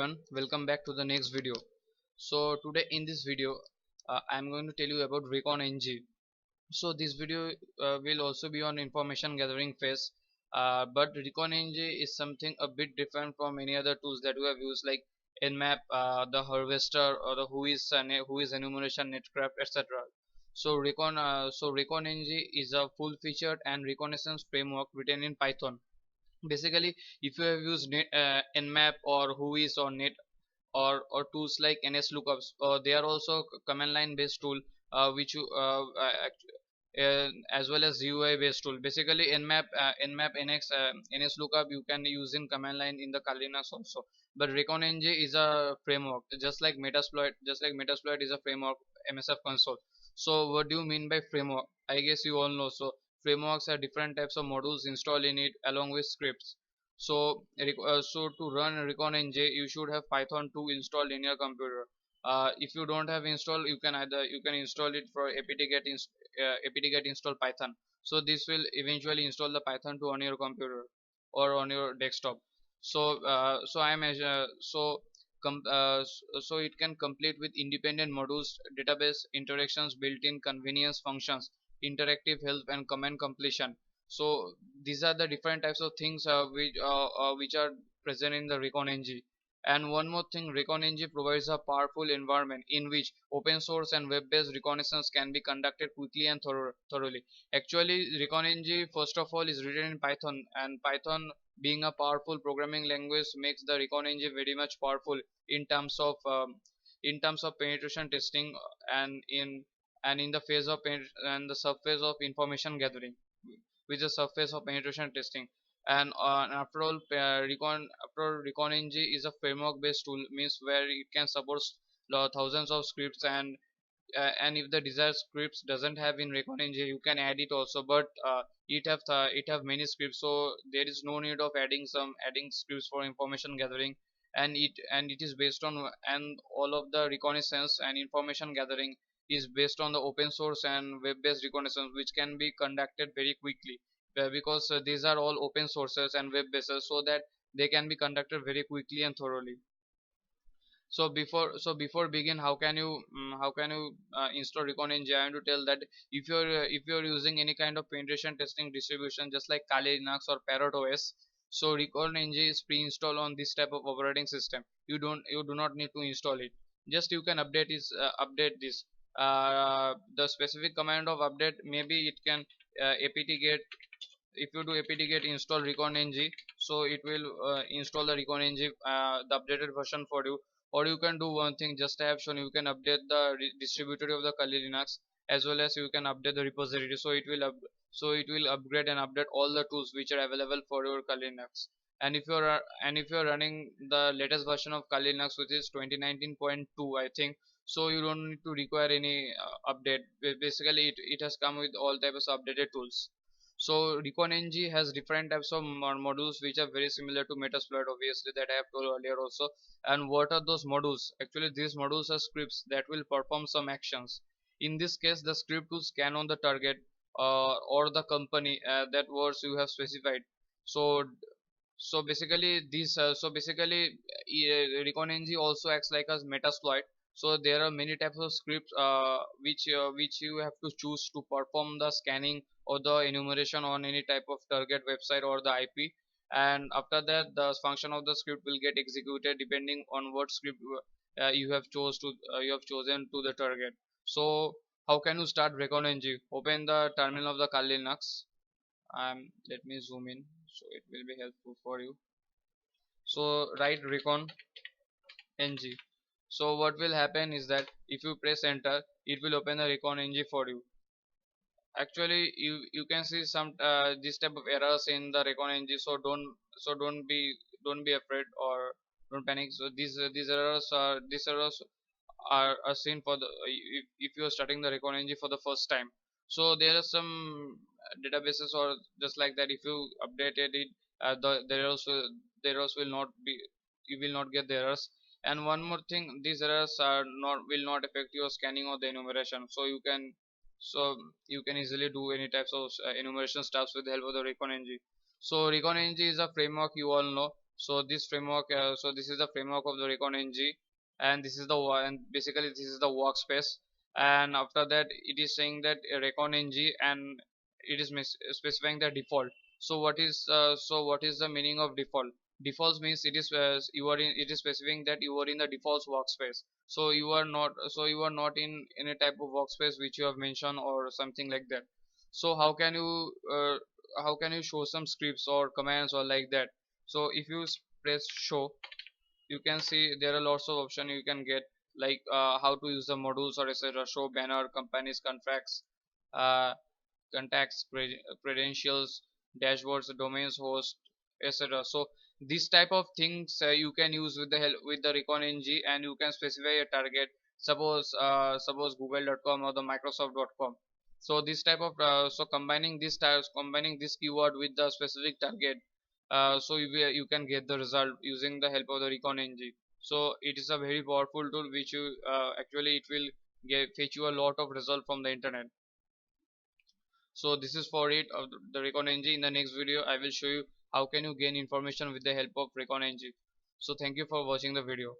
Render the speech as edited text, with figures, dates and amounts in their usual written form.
everyone, welcome back to the next video. So today in this video I'm going to tell you about Recon NG. So this video will also be on information gathering phase, but Recon NG is something a bit different from any other tools that we have used like Nmap, the harvester, or the who is enumeration, netcraft, etc. So Recon NG is a full featured and reconnaissance framework written in Python. Basically, if you have used nmap or whois or net or tools like nslookups, they are also command line based tool, which you as well as GUI based tool. Basically nmap nslookup you can use in command line in the Kali Linux also, but Recon NG is a framework just like Metasploit is a framework, MSF console. So what do you mean by framework? I guess you all know. So frameworks are different types of modules installed in it along with scripts. So to run Recon NG you should have Python 2 installed in your computer. If you don't have installed, you can install it for apt-get install Python. So this will eventually install the Python 2 on your computer or on your desktop. So it can complete with independent modules, database interactions, built-in convenience functions, interactive help, and command completion. So these are the different types of things which are present in the Recon NG. And one more thing, Recon NG provides a powerful environment in which open source and web-based reconnaissance can be conducted quickly and thoroughly. Actually, Recon NG first of all is written in Python, and Python being a powerful programming language makes the Recon NG very much powerful in terms of penetration testing and in the phase of and the subphase of information gathering, with the surface of penetration testing. And after all, Recon NG is a framework based tool, means where it can support thousands of scripts, and if the desired scripts doesn't have in Recon NG you can add it also, but it have many scripts, so there is no need of adding scripts for information gathering. And it is based on, and all of the reconnaissance and information gathering is based on the open source and web based reconnaissance, which can be conducted very quickly, because these are all open sources and web based, so that they can be conducted very quickly and thoroughly. So before begin, how can you install Recon NG? I want to tell that if you're using any kind of penetration testing distribution just like Kali Linux or Parrot OS, so Recon NG is pre-installed on this type of operating system. You do not need to install it. Just you can update this. The specific command of update, maybe it can apt-get. If you do apt-get install Recon NG, so it will install the Recon NG, the updated version for you. Or you can do one thing, just I have shown, you can update the distributory of the Kali Linux, as well as you can update the repository, so it will upgrade and update all the tools which are available for your Kali Linux. And if you're running the latest version of Kali Linux, which is 2019.2 I think, so you don't need to require any update. Basically it has come with all types of updated tools. So Recon NG has different types of modules which are very similar to Metasploit, obviously, that I have told earlier also. And what are those modules? Actually these modules are scripts that will perform some actions. In this case the script will scan on the target or the company that words you have specified. So so basically Recon NG also acts like a Metasploit. So there are many types of scripts which you have to choose to perform the scanning or the enumeration on any type of target website or the IP. And after that the function of the script will get executed depending on what script you have chosen to the target. So how can you start Recon NG? Open the terminal of the Kali Linux. Let me zoom in so it will be helpful for you. So write Recon NG. So what will happen is that if you press enter, it will open the Recon NG for you. Actually you can see some this type of errors in the Recon NG, so don't be afraid or don't panic. So these errors are seen for the if you are starting the Recon NG for the first time. So there are some databases or just like that, if you updated it, the errors will not be, you will not get the errors. And one more thing, these errors will not affect your scanning or the enumeration, so you can easily do any types of enumeration stuffs with the help of the Recon NG. So Recon NG is a framework, you all know. So this framework, so this is the framework of the Recon NG, and this is the and basically this is the workspace. And after that, it is saying that Recon NG, and it is specifying the default. So what is the meaning of default? Defaults means it is you are in, it is specifying that you are in the default workspace. So you are not in any type of workspace which you have mentioned or something like that. So how can you show some scripts or commands or like that? So if you press show, you can see there are lots of options you can get, like how to use the modules or etc. Show banner, companies, contracts, uh, contacts, credentials, dashboards, domains, host, etc. So this type of things you can use with the help with the Recon NG, and you can specify a target. Suppose google.com or the microsoft.com. So this type of combining this keyword with the specific target, so you can get the result using the help of the Recon NG. So it is a very powerful tool which you actually it will fetch you a lot of result from the internet. So this is for it of the Recon NG. In the next video I will show you how can you gain information with the help of Recon NG. So thank you for watching the video.